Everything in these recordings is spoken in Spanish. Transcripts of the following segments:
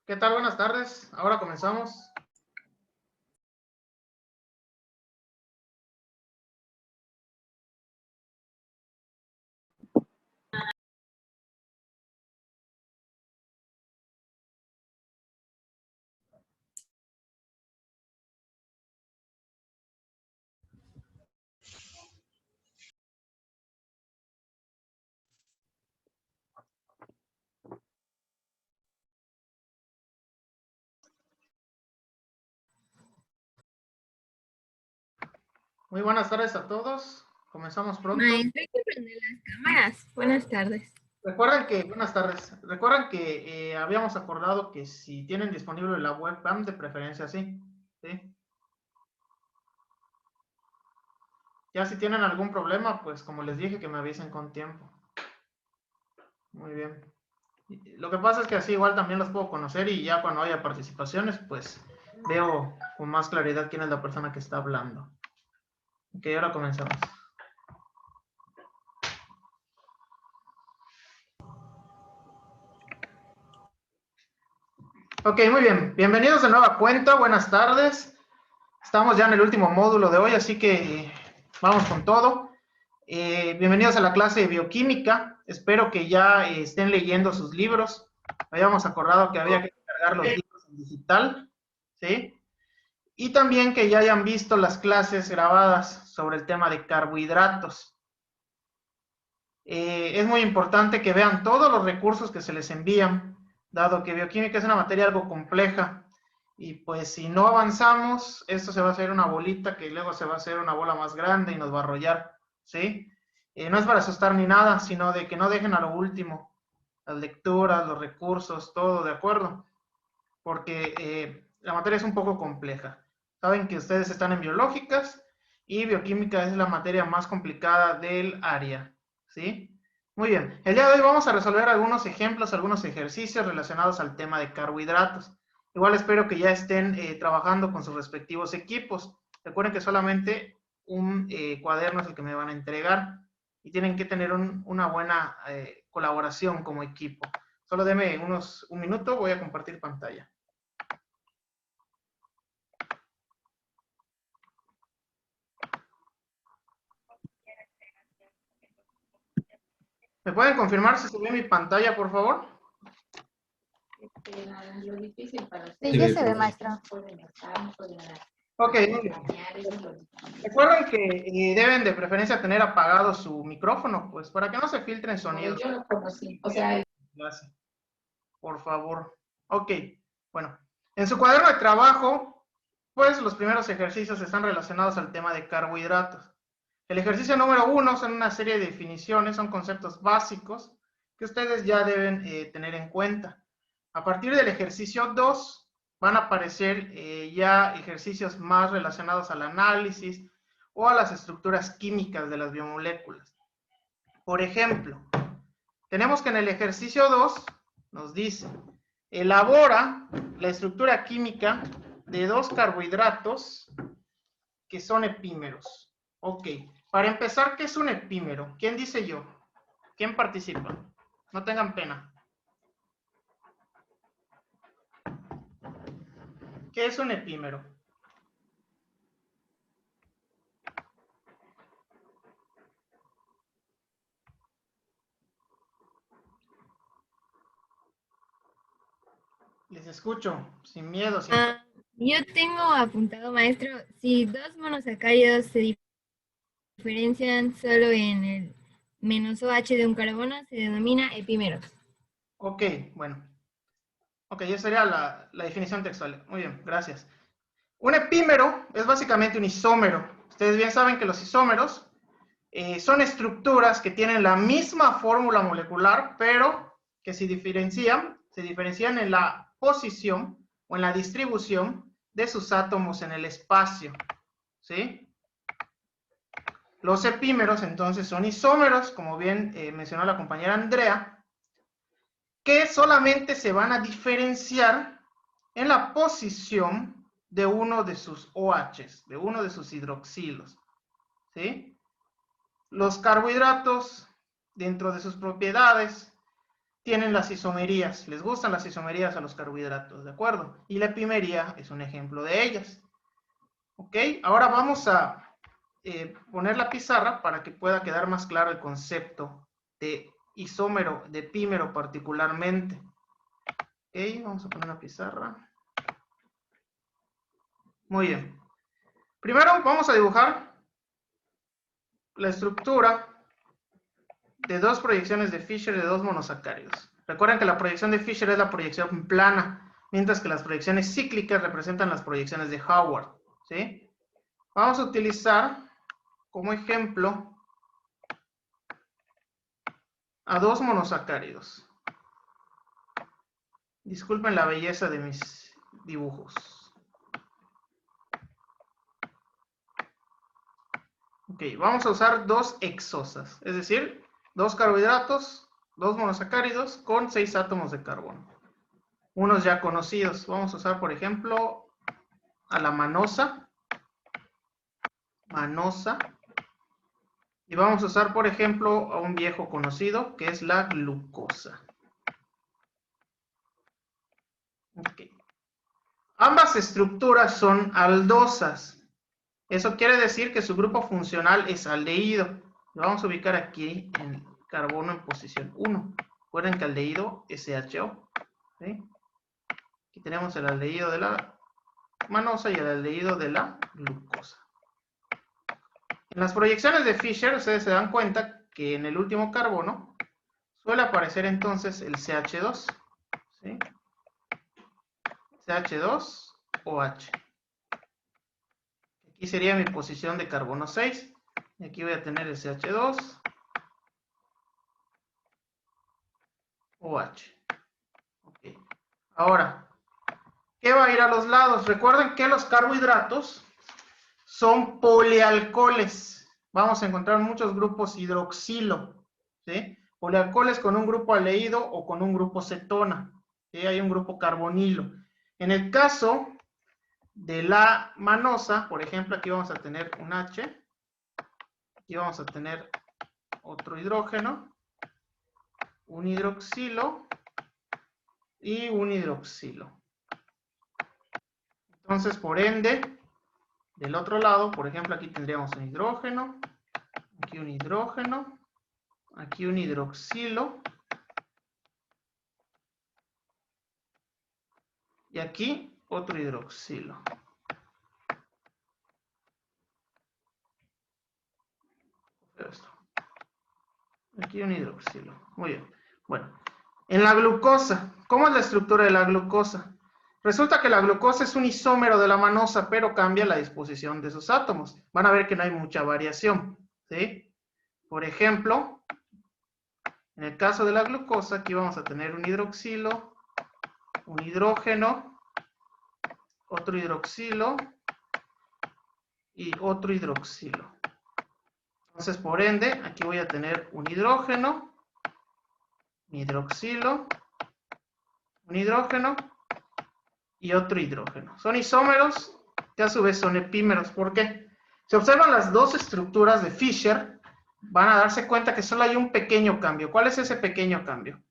¿Qué tal? Buenas tardes. Ahora comenzamos. Muy buenas tardes a todos. Comenzamos pronto. Maestro, hay que prender las cámaras. Buenas tardes. Buenas tardes. Recuerden que habíamos acordado que si tienen disponible la webcam, de preferencia sí. ¿Sí? Ya si tienen algún problema, pues como les dije, que me avisen con tiempo. Muy bien. Lo que pasa es que así igual también los puedo conocer y ya cuando haya participaciones, pues veo con más claridad quién es la persona que está hablando. Ok, ahora comenzamos. Ok, muy bien. Bienvenidos de nueva cuenta. Buenas tardes. Estamos ya en el último módulo de hoy, así que vamos con todo. Bienvenidos a la clase de bioquímica. Espero que ya estén leyendo sus libros. Habíamos acordado que había que cargar los libros en digital, ¿sí? Y también que ya hayan visto las clases grabadas sobre el tema de carbohidratos. Es muy importante que vean todos los recursos que se les envían, dado que bioquímica es una materia algo compleja. Y pues si no avanzamos, esto se va a hacer una bolita que luego se va a hacer una bola más grande y nos va a arrollar, ¿sí? No es para asustar ni nada, sino de que no dejen a lo último las lecturas, los recursos, todo, ¿de acuerdo? Porque la materia es un poco compleja. Saben que ustedes están en biológicas y bioquímica es la materia más complicada del área, ¿sí? Muy bien, el día de hoy vamos a resolver algunos ejemplos, algunos ejercicios relacionados al tema de carbohidratos. Igual espero que ya estén trabajando con sus respectivos equipos. Recuerden que solamente un cuaderno es el que me van a entregar y tienen que tener una buena colaboración como equipo. Solo denme un minuto, voy a compartir pantalla. ¿Me pueden confirmar si se ve mi pantalla, por favor? Sí, ya se ve, maestro. Ok, muy bien. Recuerden que deben de preferencia tener apagado su micrófono, pues para que no se filtren sonidos. Yo lo conocí, o sea... Gracias. Por favor. Ok, bueno. En su cuaderno de trabajo, pues los primeros ejercicios están relacionados al tema de carbohidratos. El ejercicio número 1 son una serie de definiciones, son conceptos básicos que ustedes ya deben tener en cuenta. A partir del ejercicio 2 van a aparecer ya ejercicios más relacionados al análisis o a las estructuras químicas de las biomoléculas. Por ejemplo, tenemos que en el ejercicio 2 nos dice, elabora la estructura química de dos carbohidratos que son epímeros. Ok, para empezar, ¿qué es un epímero? ¿Quién dice yo? ¿Quién participa? No tengan pena. ¿Qué es un epímero? Les escucho, sin miedo, sin... Yo tengo apuntado, maestro, si dos monosacáridos se diferencian solo en el menos OH de un carbono, se denomina epímeros. Ok, bueno. Ok, esa sería la definición textual. Muy bien, gracias. Un epímero es básicamente un isómero. Ustedes bien saben que los isómeros son estructuras que tienen la misma fórmula molecular, pero que se diferencian en la posición o en la distribución de sus átomos en el espacio, ¿sí? Los epímeros, entonces, son isómeros, como bien mencionó la compañera Andrea, que solamente se van a diferenciar en la posición de uno de sus OHs, de uno de sus hidroxilos, ¿sí? Los carbohidratos, dentro de sus propiedades, tienen las isomerías, les gustan las isomerías a los carbohidratos, ¿de acuerdo? Y la epimería es un ejemplo de ellas. ¿Ok? Ahora vamos a poner la pizarra para que pueda quedar más claro el concepto de isómero, de epímero particularmente. ¿Ok? Vamos a poner la pizarra. Muy bien. Primero vamos a dibujar la estructura de dos proyecciones de Fisher de dos monosacáridos. Recuerden que la proyección de Fisher es la proyección plana, mientras que las proyecciones cíclicas representan las proyecciones de Howard. ¿Sí? Vamos a utilizar como ejemplo a dos monosacáridos. Disculpen la belleza de mis dibujos. Ok, vamos a usar dos exosas, es decir, dos carbohidratos, dos monosacáridos con 6 átomos de carbono. Unos ya conocidos. Vamos a usar, por ejemplo, a la manosa. Y vamos a usar, por ejemplo, a un viejo conocido, que es la glucosa. Ok. Ambas estructuras son aldosas. Eso quiere decir que su grupo funcional es aldehído. Lo vamos a ubicar aquí en carbono en posición 1. Recuerden que aldehído es SHO. ¿Sí? Aquí tenemos el aldehído de la manosa y el aldehído de la glucosa. En las proyecciones de Fisher, ustedes se dan cuenta que en el último carbono suele aparecer entonces el CH2. ¿Sí? CH2OH. Aquí sería mi posición de carbono 6. Y aquí voy a tener el CH2OH. Okay. Ahora, ¿qué va a ir a los lados? Recuerden que los carbohidratos son polialcoholes. Vamos a encontrar muchos grupos hidroxilo. ¿Sí? Polialcoholes con un grupo aldehído o con un grupo cetona. ¿Sí? Hay un grupo carbonilo. En el caso de la manosa, por ejemplo, aquí vamos a tener un H. Aquí vamos a tener otro hidrógeno, un hidroxilo y un hidroxilo. Entonces, por ende, del otro lado, por ejemplo, aquí tendríamos un hidrógeno, aquí un hidrógeno, aquí un hidroxilo y aquí otro hidroxilo. Esto. Aquí un hidroxilo. Muy bien. Bueno, en la glucosa, ¿cómo es la estructura de la glucosa? Resulta que la glucosa es un isómero de la manosa, pero cambia la disposición de sus átomos. Van a ver que no hay mucha variación. ¿Sí? Por ejemplo, en el caso de la glucosa, aquí vamos a tener un hidroxilo, un hidrógeno, otro hidroxilo y otro hidroxilo. Entonces, por ende, aquí voy a tener un hidrógeno, un hidroxilo, un hidrógeno y otro hidrógeno. Son isómeros que a su vez son epímeros. ¿Por qué? Si observan las dos estructuras de Fisher, van a darse cuenta que solo hay un pequeño cambio. ¿Cuál es ese pequeño cambio?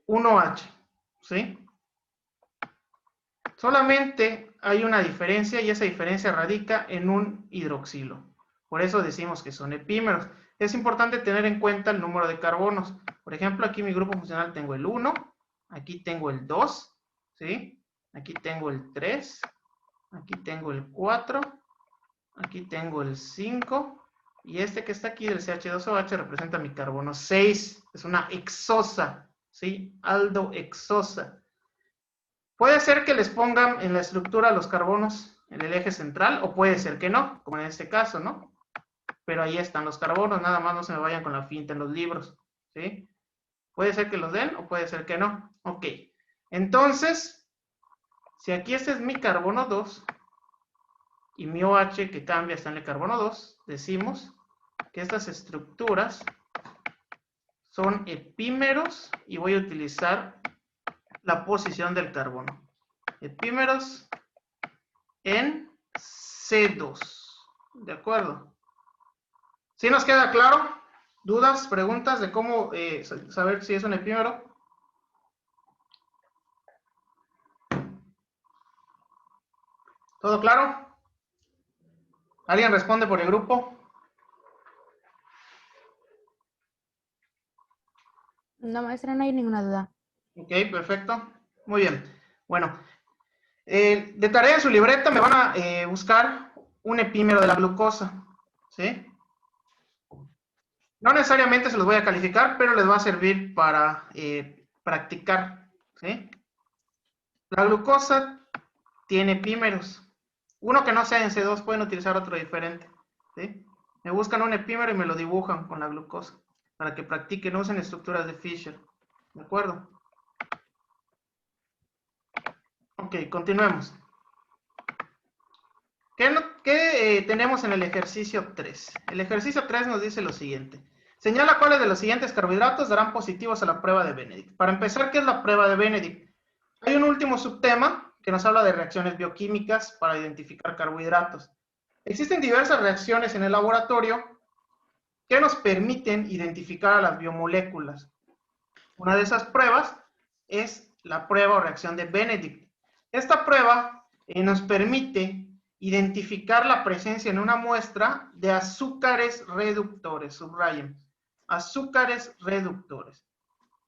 1H. ¿Sí? Solamente hay una diferencia y esa diferencia radica en un hidroxilo. Por eso decimos que son epímeros. Es importante tener en cuenta el número de carbonos. Por ejemplo, aquí en mi grupo funcional tengo el 1, aquí tengo el 2, ¿sí? Aquí tengo el 3, aquí tengo el 4, aquí tengo el 5, y este que está aquí del CH2OH representa mi carbono 6. Es una exosa, ¿sí? Aldoexosa. Puede ser que les pongan en la estructura los carbonos en el eje central, o puede ser que no, como en este caso, ¿no? Pero ahí están los carbonos, nada más no se me vayan con la finta en los libros, ¿sí? Puede ser que los den o puede ser que no. Ok. Entonces, si aquí este es mi carbono 2 y mi OH que cambia está en el carbono 2, decimos que estas estructuras son epímeros y voy a utilizar la posición del carbono. Epímeros en C2. ¿De acuerdo? ¿Sí nos queda claro? ¿Dudas, preguntas de cómo saber si es un epímero? ¿Todo claro? ¿Alguien responde por el grupo? No, maestra, no hay ninguna duda. Ok, perfecto. Muy bien. Bueno, de tarea en su libreta me van a buscar un epímero de la glucosa. ¿Sí? No necesariamente se los voy a calificar, pero les va a servir para practicar. ¿Sí? La glucosa tiene epímeros. Uno que no sea en C2, pueden utilizar otro diferente. ¿Sí? Me buscan un epímero y me lo dibujan con la glucosa para que practiquen, usen estructuras de Fisher. ¿De acuerdo? Ok, continuemos. ¿Qué tenemos en el ejercicio 3? El ejercicio 3 nos dice lo siguiente. Señala cuáles de los siguientes carbohidratos darán positivos a la prueba de Benedict. Para empezar, ¿qué es la prueba de Benedict? Hay un último subtema que nos habla de reacciones bioquímicas para identificar carbohidratos. Existen diversas reacciones en el laboratorio que nos permiten identificar a las biomoléculas. Una de esas pruebas es la prueba o reacción de Benedict. Esta prueba nos permite identificar la presencia en una muestra de azúcares reductores, subrayen, azúcares reductores.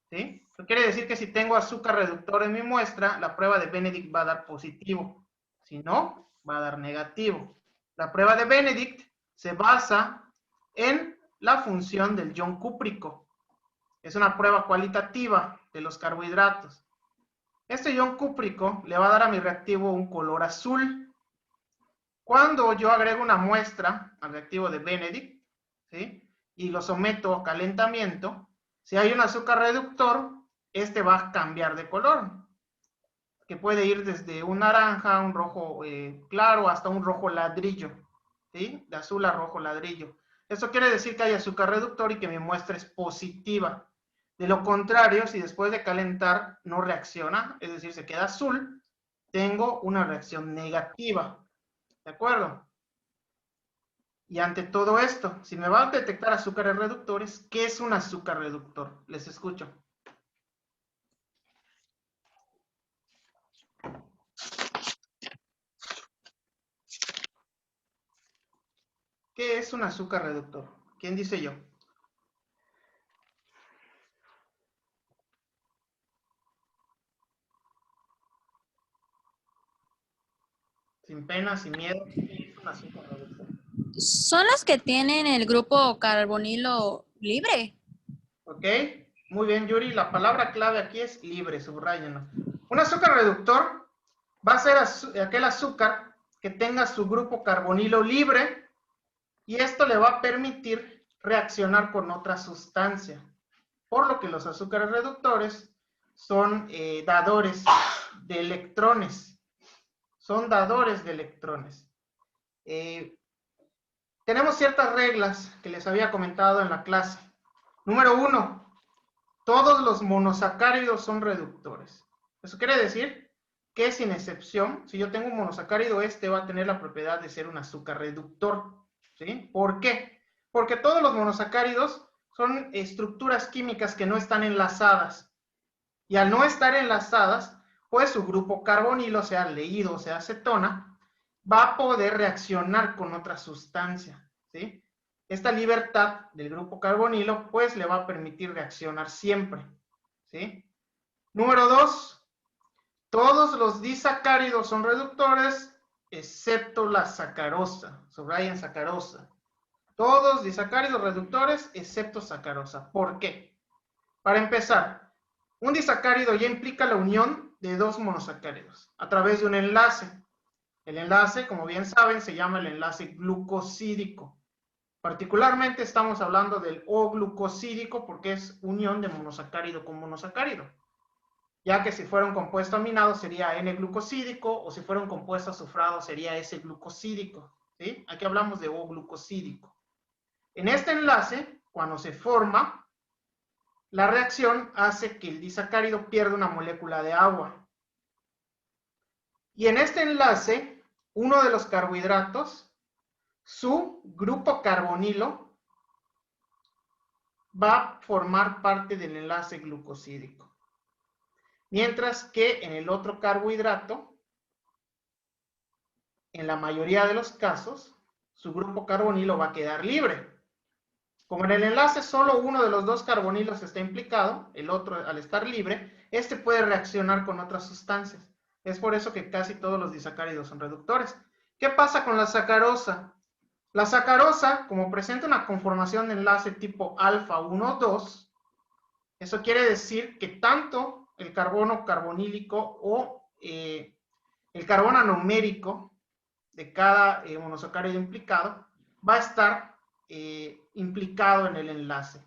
¿Sí? Eso quiere decir que si tengo azúcar reductor en mi muestra, la prueba de Benedict va a dar positivo. Si no, va a dar negativo. La prueba de Benedict se basa en la función del ion cúprico. Es una prueba cualitativa de los carbohidratos. Este ion cúprico le va a dar a mi reactivo un color azul. Cuando yo agrego una muestra al reactivo de Benedict, ¿sí?, y lo someto a calentamiento, si hay un azúcar reductor, este va a cambiar de color, que puede ir desde un naranja, un rojo claro, hasta un rojo ladrillo, ¿sí?, de azul a rojo ladrillo. Esto quiere decir que hay azúcar reductor y que mi muestra es positiva. De lo contrario, si después de calentar no reacciona, es decir, se queda azul, tengo una reacción negativa. ¿De acuerdo? Y ante todo esto, si me va a detectar azúcares reductores, ¿qué es un azúcar reductor? Les escucho. ¿Qué es un azúcar reductor? ¿Quién dice yo? Sin pena, sin miedo, ¿qué es un azúcar reductor? Son los que tienen el grupo carbonilo libre. ¿Ok? Muy bien, Yuri. La palabra clave aquí es libre, subrayenlo. Un azúcar reductor va a ser aquel azúcar que tenga su grupo carbonilo libre y esto le va a permitir reaccionar con otra sustancia. Por lo que los azúcares reductores son dadores de electrones. Son dadores de electrones. Tenemos ciertas reglas que les había comentado en la clase. Número 1, todos los monosacáridos son reductores. Eso quiere decir que sin excepción, si yo tengo un monosacárido, este va a tener la propiedad de ser un azúcar reductor. ¿Sí? ¿Por qué? Porque todos los monosacáridos son estructuras químicas que no están enlazadas. Y al no estar enlazadas, pues su grupo carbonilo, sea aldehído o sea acetona, va a poder reaccionar con otra sustancia, ¿sí? Esta libertad del grupo carbonilo, pues le va a permitir reaccionar siempre, ¿sí? Número 2, todos los disacáridos son reductores, excepto la sacarosa, subrayen sacarosa. Todos disacáridos reductores, excepto sacarosa. ¿Por qué? Para empezar, un disacárido ya implica la unión de dos monosacáridos a través de un enlace. El enlace, como bien saben, se llama el enlace glucosídico. Particularmente estamos hablando del O-glucosídico porque es unión de monosacárido con monosacárido. Ya que si fuera un compuesto aminado sería N-glucosídico o si fuera un compuesto azufrado sería S-glucosídico. ¿Sí? Aquí hablamos de O-glucosídico. En este enlace, cuando se forma, la reacción hace que el disacárido pierda una molécula de agua. Y en este enlace, uno de los carbohidratos, su grupo carbonilo, va a formar parte del enlace glucosídico. Mientras que en el otro carbohidrato, en la mayoría de los casos, su grupo carbonilo va a quedar libre. Como en el enlace solo uno de los dos carbonilos está implicado, el otro al estar libre, este puede reaccionar con otras sustancias. Es por eso que casi todos los disacáridos son reductores. ¿Qué pasa con la sacarosa? La sacarosa, como presenta una conformación de enlace tipo alfa 1,2, eso quiere decir que tanto el carbono carbonílico o el carbono anomérico de cada monosacárido implicado va a estar implicado en el enlace,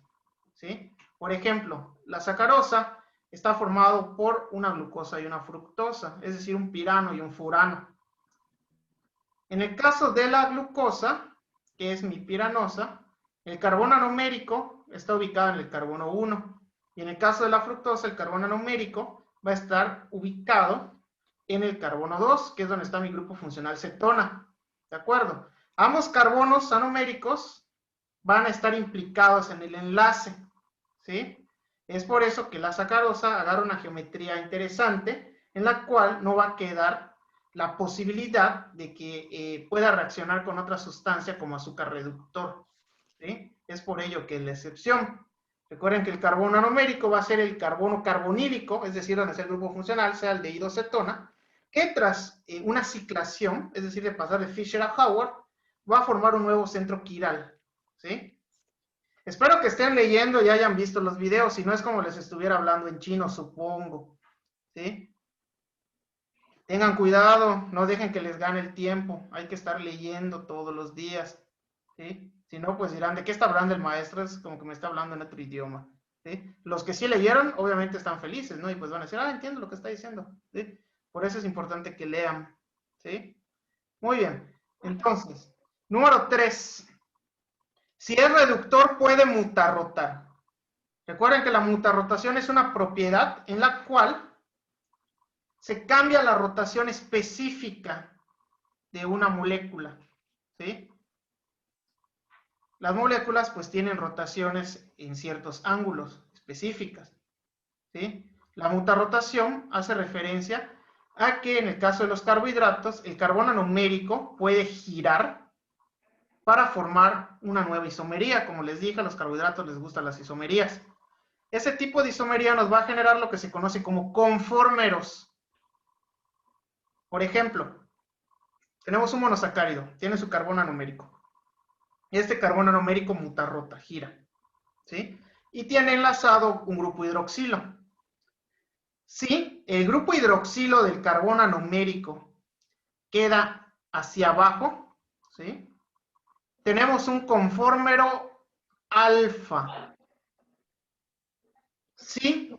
¿sí? Por ejemplo, la sacarosa está formado por una glucosa y una fructosa, es decir, un pirano y un furano. En el caso de la glucosa, que es mi piranosa, el carbono anomérico está ubicado en el carbono 1, y en el caso de la fructosa, el carbono anomérico va a estar ubicado en el carbono 2, que es donde está mi grupo funcional cetona. ¿De acuerdo? Ambos carbonos anoméricos van a estar implicados en el enlace, ¿sí? Es por eso que la sacarosa agarra una geometría interesante en la cual no va a quedar la posibilidad de que pueda reaccionar con otra sustancia como azúcar reductor, ¿sí? Es por ello que es la excepción. Recuerden que el carbono anomérico va a ser el carbono carbonílico, es decir, donde está el grupo funcional, sea aldehído cetona, que tras una ciclación, es decir, de pasar de Fischer a Howard, va a formar un nuevo centro quiral, ¿sí? Espero que estén leyendo y hayan visto los videos, si no es como les estuviera hablando en chino, supongo, ¿sí? Tengan cuidado, no dejen que les gane el tiempo, hay que estar leyendo todos los días, ¿sí? Si no, pues dirán, ¿de qué está hablando el maestro? Es como que me está hablando en otro idioma, ¿sí? Los que sí leyeron, obviamente están felices, ¿no? Y pues van a decir, entiendo lo que está diciendo, ¿sí? Por eso es importante que lean, ¿sí? Muy bien, entonces, número 3. Si es reductor, puede mutarrotar. Recuerden que la mutarrotación es una propiedad en la cual se cambia la rotación específica de una molécula, ¿sí? Las moléculas pues tienen rotaciones en ciertos ángulos específicas, ¿sí? La mutarrotación hace referencia a que en el caso de los carbohidratos, el carbono anomérico puede girar para formar una nueva isomería. Como les dije, a los carbohidratos les gustan las isomerías. Ese tipo de isomería nos va a generar lo que se conoce como conformeros. Por ejemplo, tenemos un monosacárido, tiene su carbono anomérico. Este carbono anomérico mutarrota, gira, ¿sí? Y tiene enlazado un grupo hidroxilo. Si el grupo hidroxilo del carbono anomérico queda hacia abajo, ¿sí? Tenemos un conformero alfa. Si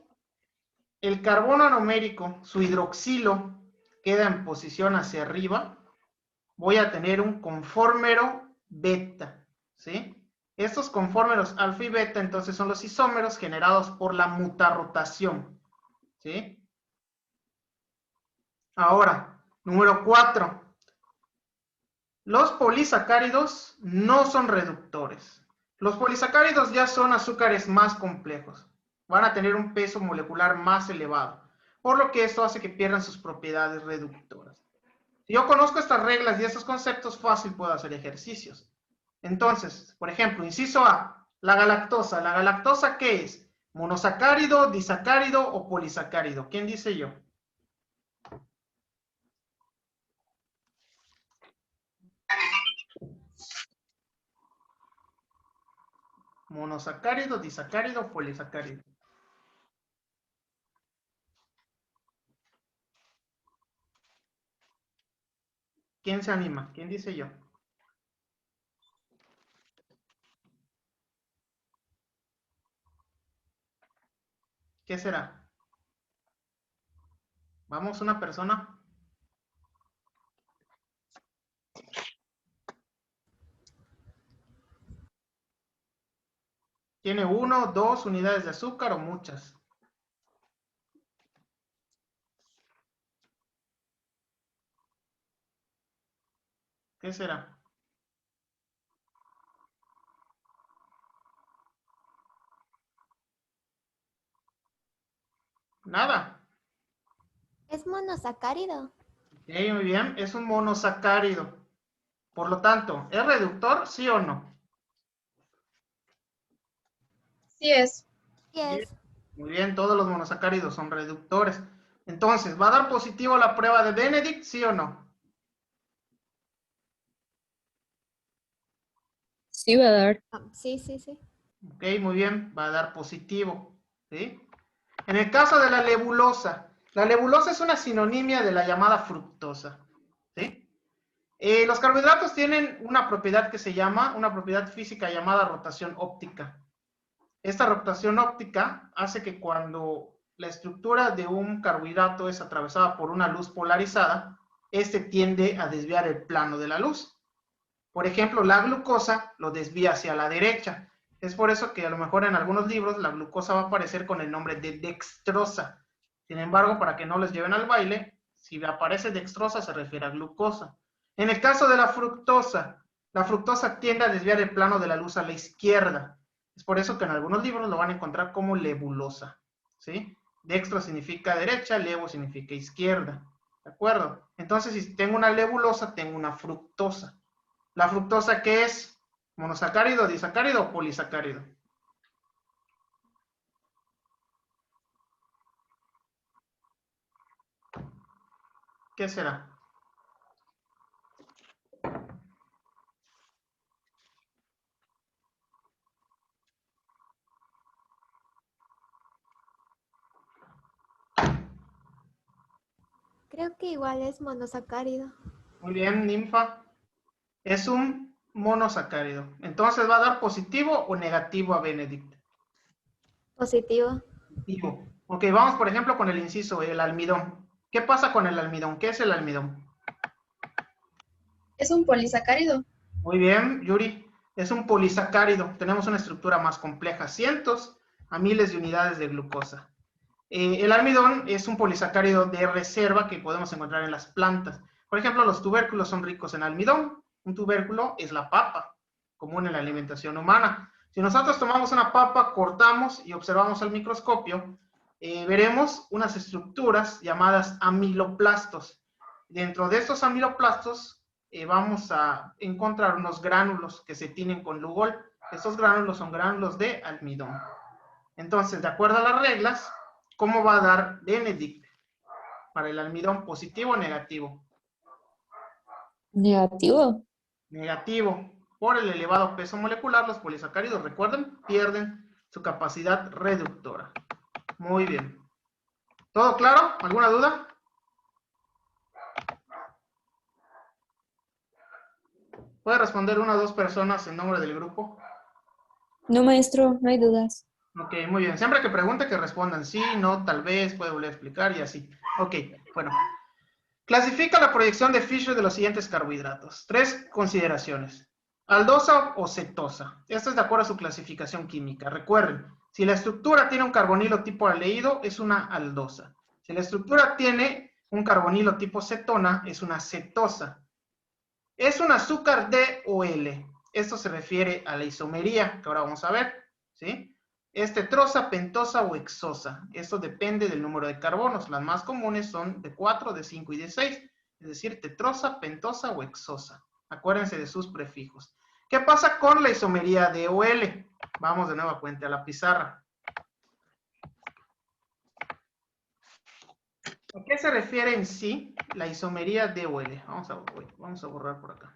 el carbono anomérico, su hidroxilo, queda en posición hacia arriba, voy a tener un conformero beta, ¿sí? Estos conformeros alfa y beta entonces son los isómeros generados por la mutarrotación, ¿sí? Ahora, número 4. Los polisacáridos no son reductores. Los polisacáridos ya son azúcares más complejos. Van a tener un peso molecular más elevado, por lo que esto hace que pierdan sus propiedades reductoras. Si yo conozco estas reglas y estos conceptos, fácil puedo hacer ejercicios. Entonces, por ejemplo, inciso A, la galactosa. ¿La galactosa qué es? ¿Monosacárido, disacárido o polisacárido? ¿Quién dice yo? ¿Monosacárido, disacárido o polisacárido? ¿Quién se anima? ¿Quién dice yo? ¿Qué será? ¿Vamos una persona? ¿Tiene 1, 2 unidades de azúcar o muchas? ¿Qué será? Nada. Es monosacárido. Ok, muy bien. Es un monosacárido. Por lo tanto, ¿es reductor, sí o no? Sí es. Sí es. Muy bien, todos los monosacáridos son reductores. Entonces, ¿va a dar positivo la prueba de Benedict, sí o no? Sí va a dar. Sí, sí, sí. Ok, muy bien, va a dar positivo. ¿Sí? En el caso de la lebulosa es una sinonimia de la llamada fructosa. ¿Sí? Los carbohidratos tienen una propiedad que se llama, una propiedad física llamada rotación óptica. Esta rotación óptica hace que cuando la estructura de un carbohidrato es atravesada por una luz polarizada, este tiende a desviar el plano de la luz. Por ejemplo, la glucosa lo desvía hacia la derecha. Es por eso que a lo mejor en algunos libros la glucosa va a aparecer con el nombre de dextrosa. Sin embargo, para que no les lleven al baile, si aparece dextrosa se refiere a glucosa. En el caso de la fructosa tiende a desviar el plano de la luz a la izquierda. Es por eso que en algunos libros lo van a encontrar como lebulosa. ¿Sí? Dextro significa derecha, levo significa izquierda. ¿De acuerdo? Entonces, si tengo una lebulosa, tengo una fructosa. ¿La fructosa qué es? ¿Monosacárido, disacárido o polisacárido? ¿Qué será? Creo que igual es monosacárido. Muy bien, ninfa. Es un monosacárido. Entonces, ¿va a dar positivo o negativo a Benedict? Positivo. Positivo. Ok, vamos por ejemplo con el inciso, el almidón. ¿Qué pasa con el almidón? ¿Qué es el almidón? Es un polisacárido. Muy bien, Yuri. Es un polisacárido. Tenemos una estructura más compleja, cientos a miles de unidades de glucosa. El almidón es un polisacárido de reserva que podemos encontrar en las plantas. Por ejemplo, los tubérculos son ricos en almidón. Un tubérculo es la papa, común en la alimentación humana. Si nosotros tomamos una papa, cortamos y observamos al microscopio, veremos unas estructuras llamadas amiloplastos. Dentro de estos amiloplastos vamos a encontrar unos gránulos que se tienen con Lugol. Estos gránulos son gránulos de almidón. Entonces, de acuerdo a las reglas, ¿cómo va a dar Benedict para el almidón? ¿Positivo o negativo? Negativo. Negativo. Por el elevado peso molecular, los polisacáridos, recuerden, pierden su capacidad reductora. Muy bien. ¿Todo claro? ¿Alguna duda? ¿Puede responder una o dos personas en nombre del grupo? No, maestro, no hay dudas. Ok, muy bien. Siempre que pregunte, que respondan sí, no, tal vez, puede volver a explicar y así. Ok, bueno. Clasifica la proyección de Fisher de los siguientes carbohidratos. 3 consideraciones. Aldosa o cetosa. Esto es de acuerdo a su clasificación química. Recuerden, si la estructura tiene un carbonilo tipo aldehído, es una aldosa. Si la estructura tiene un carbonilo tipo cetona, es una cetosa. ¿Es un azúcar D o L? Esto se refiere a la isomería, que ahora vamos a ver. ¿Sí? ¿Es tetrosa, pentosa o hexosa? Esto depende del número de carbonos. Las más comunes son de 4, de 5 y de 6. Es decir, tetrosa, pentosa o hexosa. Acuérdense de sus prefijos. ¿Qué pasa con la isomería D o L? Vamos de nuevo a la pizarra. ¿A qué se refiere en sí la isomería D o L? Vamos a borrar por acá.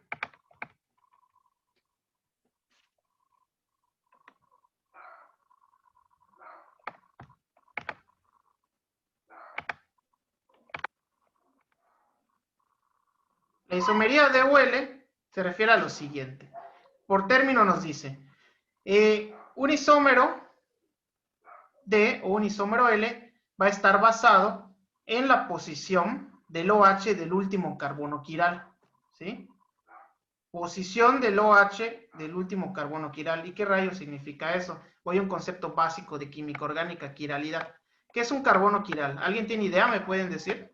La isomería D o L se refiere a lo siguiente. Por término nos dice, un isómero D o un isómero L va a estar basado en la posición del OH del último carbono quiral. ¿Sí? Posición del OH del último carbono quiral. ¿Y qué rayos significa eso? Voy a un concepto básico de química orgánica, quiralidad. ¿Qué es un carbono quiral? ¿Alguien tiene idea? ¿Me pueden decir?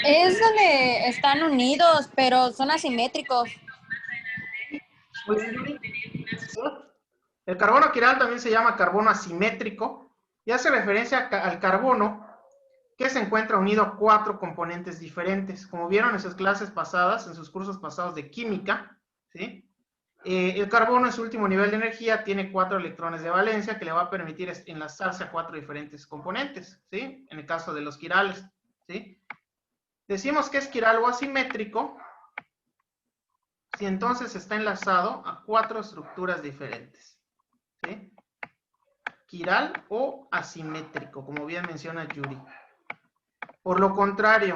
Es donde están unidos, pero son asimétricos. Muy bien, Yuri. El carbono quiral también se llama carbono asimétrico y hace referencia al carbono que se encuentra unido a 4 componentes diferentes. Como vieron en sus clases pasadas, en sus cursos pasados de química, ¿sí? El carbono en su último nivel de energía tiene 4 electrones de valencia que le va a permitir enlazarse a 4 diferentes componentes, ¿sí? En el caso de los quirales, ¿sí? Decimos que es quiral o asimétrico si entonces está enlazado a 4 estructuras diferentes, ¿sí? Quiral o asimétrico, como bien menciona Yuri. Por lo contrario,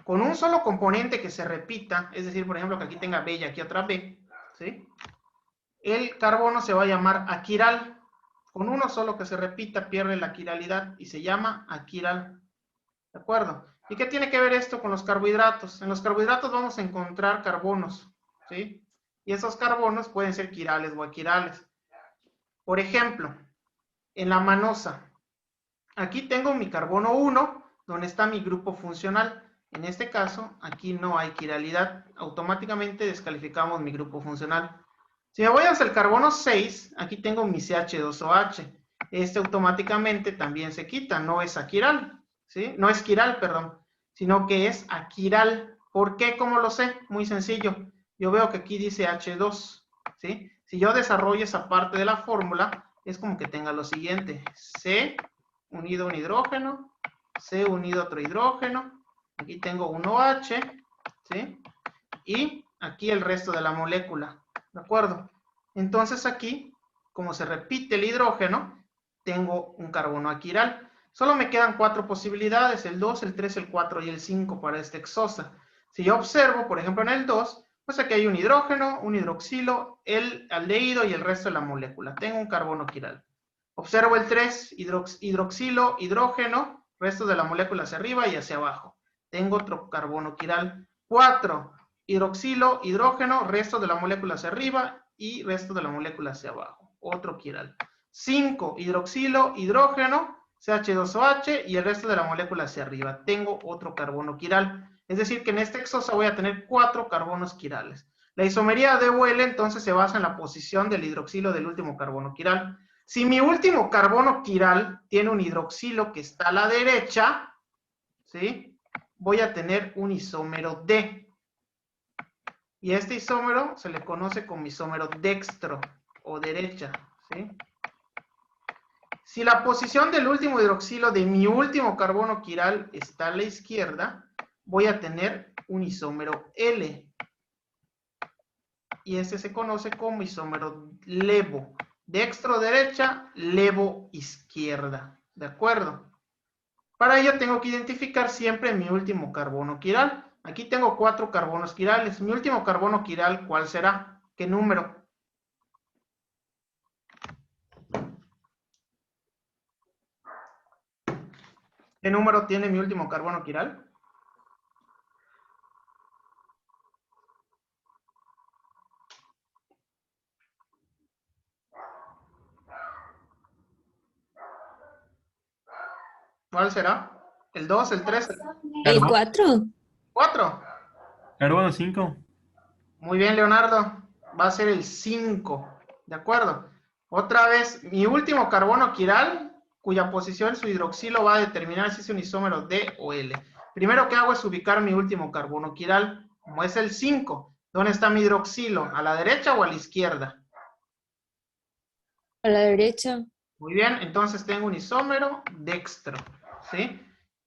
con un solo componente que se repita, es decir, por ejemplo, que aquí tenga B y aquí otra B, ¿sí? El carbono se va a llamar aquiral. Con uno solo que se repita pierde la quiralidad y se llama aquiral. ¿De acuerdo? ¿Y qué tiene que ver esto con los carbohidratos? En los carbohidratos vamos a encontrar carbonos, ¿sí? Y esos carbonos pueden ser quirales o aquirales. Por ejemplo, en la manosa, aquí tengo mi carbono 1, donde está mi grupo funcional. En este caso, aquí no hay quiralidad. Automáticamente descalificamos mi grupo funcional. Si me voy hacia el carbono 6, aquí tengo mi CH2OH. Este automáticamente también se quita, no es aquiral, ¿sí? No es quiral, perdón, sino que es aquiral. ¿Por qué? ¿Cómo lo sé? Muy sencillo. Yo veo que aquí dice H2, ¿sí? Si yo desarrollo esa parte de la fórmula, es como que tenga lo siguiente. C unido a un hidrógeno, C unido a otro hidrógeno, aquí tengo un OH, ¿sí? Y aquí el resto de la molécula, ¿de acuerdo? Entonces aquí, como se repite el hidrógeno, tengo un carbono aquiral. Solo me quedan 4 posibilidades, el 2, el 3, el 4 y el 5 para esta hexosa. Si yo observo, por ejemplo, en el 2, pues aquí hay un hidrógeno, un hidroxilo, el aldehído y el resto de la molécula. Tengo un carbono quiral. Observo el 3, hidroxilo, hidrógeno, resto de la molécula hacia arriba y hacia abajo. Tengo otro carbono quiral. 4, hidroxilo, hidrógeno, resto de la molécula hacia arriba y resto de la molécula hacia abajo. Otro quiral. 5, hidroxilo, hidrógeno, CH2OH y el resto de la molécula hacia arriba. Tengo otro carbono quiral. Es decir, que en esta hexosa voy a tener 4 carbonos quirales. La isomería de Welle entonces se basa en la posición del hidroxilo del último carbono quiral. Si mi último carbono quiral tiene un hidroxilo que está a la derecha, ¿sí? Voy a tener un isómero D. Y este isómero se le conoce como isómero dextro o derecha, ¿sí? Si la posición del último hidroxilo de mi último carbono quiral está a la izquierda, voy a tener un isómero L. Y este se conoce como isómero levo. Dextro derecha, levo izquierda. ¿De acuerdo? Para ello tengo que identificar siempre mi último carbono quiral. Aquí tengo 4 carbonos quirales. Mi último carbono quiral, ¿cuál será? ¿Qué número? ¿Qué número tiene mi último carbono quiral? ¿Cuál será? ¿El 2, el 3? El 4. 4. Carbono 5. Muy bien, Leonardo. Va a ser el 5. ¿De acuerdo? Otra vez, mi último carbono quiral, cuya posición su hidroxilo va a determinar si es un isómero D o L. Primero que hago es ubicar mi último carbono quiral. Como es el 5, ¿dónde está mi hidroxilo? ¿A la derecha o a la izquierda? A la derecha. Muy bien, entonces tengo un isómero dextro, ¿sí?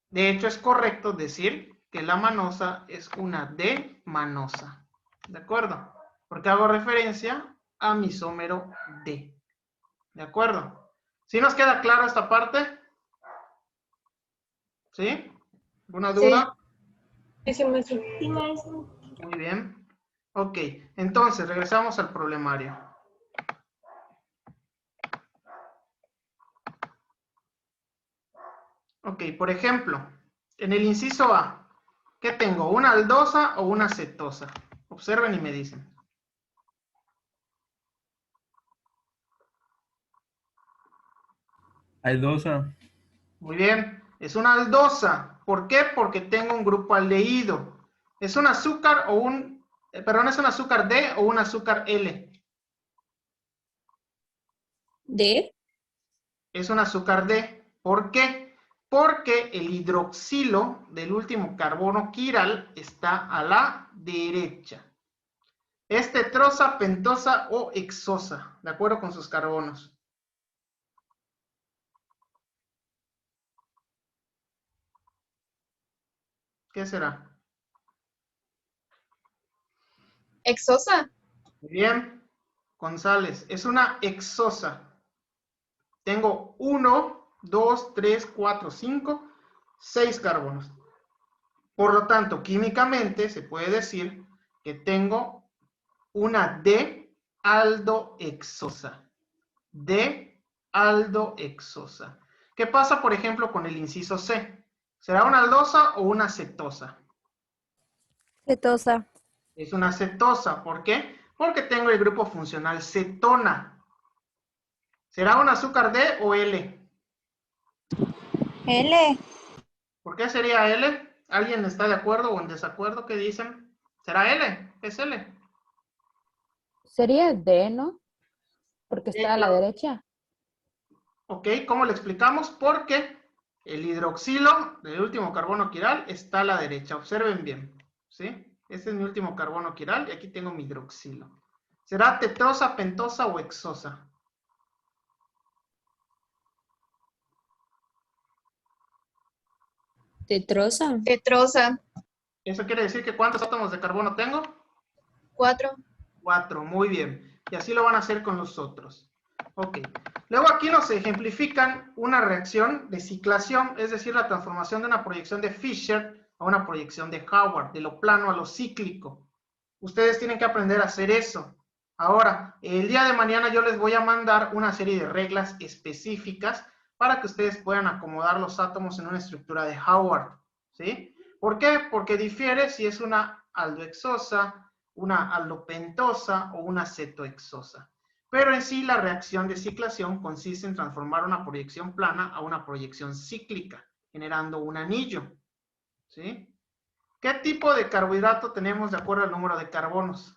De hecho, es correcto decir que la manosa es una D-manosa, ¿de acuerdo? Porque hago referencia a mi isómero D, ¿de acuerdo? ¿Sí nos queda claro esta parte? ¿Sí? ¿Alguna duda? Sí, maestro. Sí, maestro. Muy bien. Ok, entonces regresamos al problemario. Ok, por ejemplo, en el inciso A, ¿qué tengo? ¿Una aldosa o una cetosa? Observen y me dicen. Aldosa. Muy bien, es una aldosa. ¿Por qué? Porque tengo un grupo aldehído. ¿Es un azúcar o es un azúcar D o un azúcar L? D. Es un azúcar D. ¿Por qué? Porque el hidroxilo del último carbono quiral está a la derecha. Es tetrosa, pentosa o hexosa, de acuerdo con sus carbonos. ¿Qué será? Exosa. Muy bien. González, es una hexosa. Tengo 1, 2, 3, 4, 5, 6 carbonos. Por lo tanto, químicamente se puede decir que tengo una D-aldohexosa. D-aldohexosa. ¿Qué pasa, por ejemplo, con el inciso C? ¿Será una aldosa o una cetosa? Cetosa. Es una cetosa. ¿Por qué? Porque tengo el grupo funcional cetona. ¿Será un azúcar D o L? L. ¿Por qué sería L? ¿Alguien está de acuerdo o en desacuerdo? ¿Qué dicen? ¿Será L? ¿Qué es L? Sería D, ¿no? Porque está a la derecha. Ok, ¿cómo le explicamos? Porque el hidroxilo del último carbono quiral está a la derecha. Observen bien, ¿sí? Este es mi último carbono quiral y aquí tengo mi hidroxilo. ¿Será tetrosa, pentosa o hexosa? Tetrosa. Tetrosa. Eso quiere decir que ¿cuántos átomos de carbono tengo? 4. 4, muy bien. Y así lo van a hacer con los otros. Ok. Luego aquí nos ejemplifican una reacción de ciclación, es decir, la transformación de una proyección de Fischer a una proyección de Howard, de lo plano a lo cíclico. Ustedes tienen que aprender a hacer eso. Ahora, el día de mañana yo les voy a mandar una serie de reglas específicas para que ustedes puedan acomodar los átomos en una estructura de Howard, ¿sí? ¿Por qué? Porque difiere si es una aldohexosa, una aldopentosa o una cetohexosa. Pero en sí la reacción de ciclación consiste en transformar una proyección plana a una proyección cíclica, generando un anillo, ¿sí? ¿Qué tipo de carbohidrato tenemos de acuerdo al número de carbonos?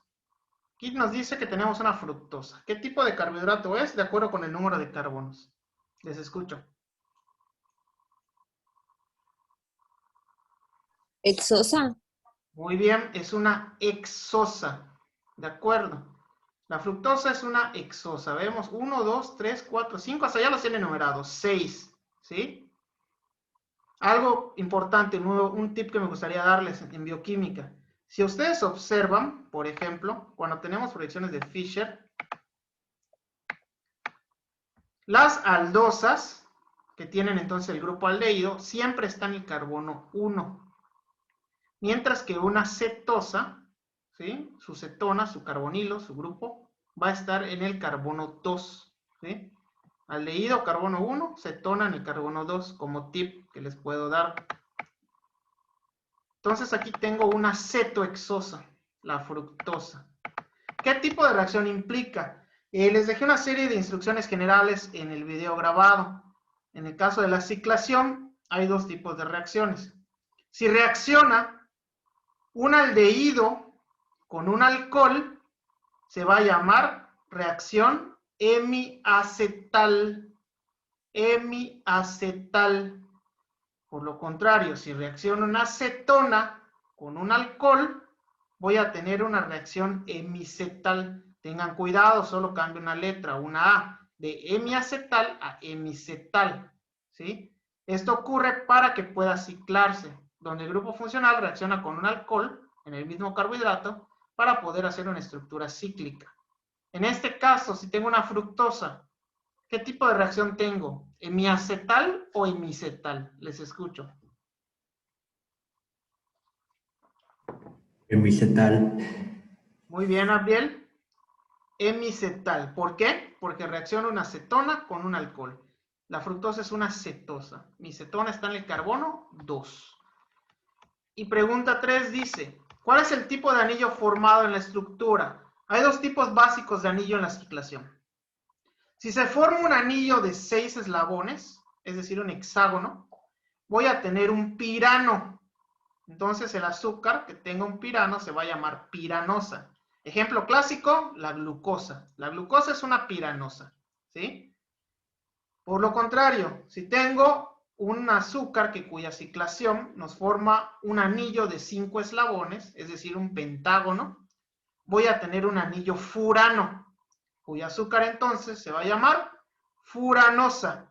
Aquí nos dice que tenemos una fructosa. ¿Qué tipo de carbohidrato es de acuerdo con el número de carbonos? Les escucho. Exosa. Muy bien, es una hexosa. ¿De acuerdo? La fructosa es una hexosa. Vemos 1, 2, 3, 4, 5, hasta ya los tiene numerados. 6, ¿sí? Algo importante, un tip que me gustaría darles en bioquímica. Si ustedes observan, por ejemplo, cuando tenemos proyecciones de Fischer, las aldosas, que tienen entonces el grupo aldehído, siempre están en el carbono 1. Mientras que una cetosa, ¿sí? Su cetona, su carbonilo, su grupo, va a estar en el carbono 2, ¿sí? Aldehído, carbono 1, cetona en el carbono 2, como tip que les puedo dar. Entonces aquí tengo una cetohexosa, la fructosa. ¿Qué tipo de reacción implica? Les dejé una serie de instrucciones generales en el video grabado. En el caso de la ciclación, hay dos tipos de reacciones. Si reacciona un aldehído con un alcohol, se va a llamar reacción hemiacetal. Hemiacetal. Por lo contrario, si reacciona una acetona con un alcohol, voy a tener una reacción hemicetal. Tengan cuidado, solo cambia una letra, una A, de hemiacetal a hemicetal, ¿sí? Esto ocurre para que pueda ciclarse, donde el grupo funcional reacciona con un alcohol en el mismo carbohidrato para poder hacer una estructura cíclica. En este caso, si tengo una fructosa, ¿qué tipo de reacción tengo? ¿Hemiacetal o hemicetal? Les escucho. Hemicetal. Muy bien, Abiel. Hemicetal. ¿Por qué? Porque reacciona una acetona con un alcohol. La fructosa es una cetosa. Mi cetona está en el carbono 2. Y pregunta 3 dice, ¿cuál es el tipo de anillo formado en la estructura? Hay dos tipos básicos de anillo en la ciclación. Si se forma un anillo de 6 eslabones, es decir, un hexágono, voy a tener un pirano. Entonces el azúcar que tenga un pirano se va a llamar piranosa. Ejemplo clásico, la glucosa. La glucosa es una piranosa, ¿sí? Por lo contrario, si tengo un azúcar cuya ciclación nos forma un anillo de 5 eslabones, es decir, un pentágono, voy a tener un anillo furano, cuyo azúcar entonces se va a llamar furanosa,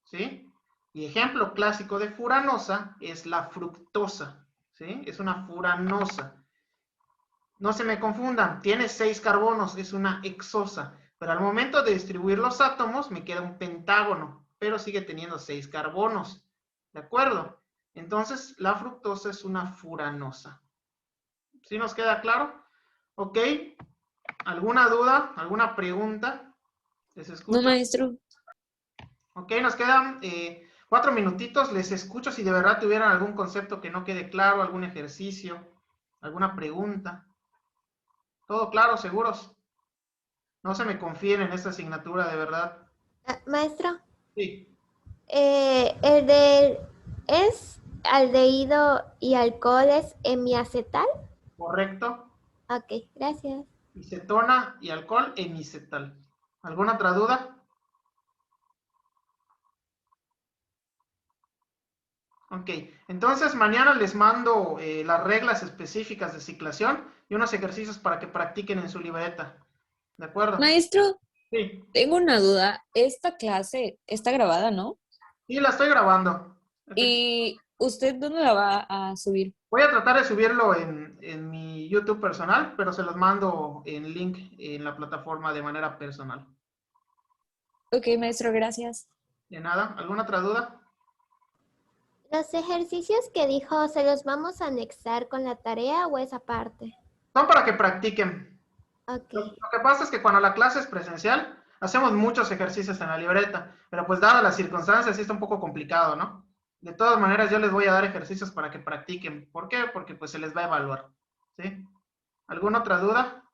¿sí? Y ejemplo clásico de furanosa es la fructosa, ¿sí? Es una furanosa. No se me confundan, tiene 6 carbonos, es una hexosa, pero al momento de distribuir los átomos me queda un pentágono, pero sigue teniendo 6 carbonos, ¿de acuerdo? Entonces, la fructosa es una furanosa. ¿Sí nos queda claro? ¿Ok? ¿Alguna duda? ¿Alguna pregunta? ¿Les escucho? No, maestro. Ok, nos quedan 4 minutitos. Les escucho si de verdad tuvieran algún concepto que no quede claro, algún ejercicio, alguna pregunta. ¿Todo claro, seguros? No se me confíen en esta asignatura, de verdad. Maestro, Sí, el del es aldehído y alcohol es hemiacetal. correcto. Ok, gracias. Y cetona y alcohol hemicetal. ¿Alguna otra duda? Ok, entonces mañana les mando las reglas específicas de ciclación y unos ejercicios para que practiquen en su libreta. ¿De acuerdo? Maestro, Sí, tengo una duda. Esta clase está grabada, ¿no? sí, la estoy grabando. ¿Y usted dónde la va a subir? Voy a tratar de subirlo en mi YouTube personal, pero se los mando en link en la plataforma de manera personal. Ok, maestro, gracias. De nada, ¿alguna otra duda? Los ejercicios que dijo, ¿se los vamos a anexar con la tarea o es aparte? Son para que practiquen. Ok. Lo que pasa es que cuando la clase es presencial, hacemos muchos ejercicios en la libreta, pero pues dadas las circunstancias sí está un poco complicado, ¿no? De todas maneras, yo les voy a dar ejercicios para que practiquen. ¿Por qué? Porque pues se les va a evaluar, ¿sí? ¿Alguna otra duda?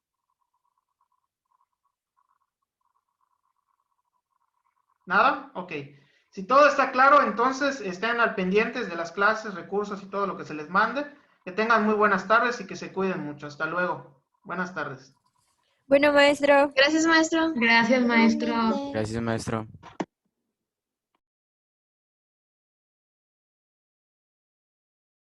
¿Nada? Ok. Si todo está claro, entonces estén al pendientes de las clases, recursos y todo lo que se les mande. Que tengan muy buenas tardes y que se cuiden mucho. Hasta luego. Buenas tardes. Bueno, maestro. Gracias, maestro. Gracias, maestro. Igualmente. Gracias, maestro.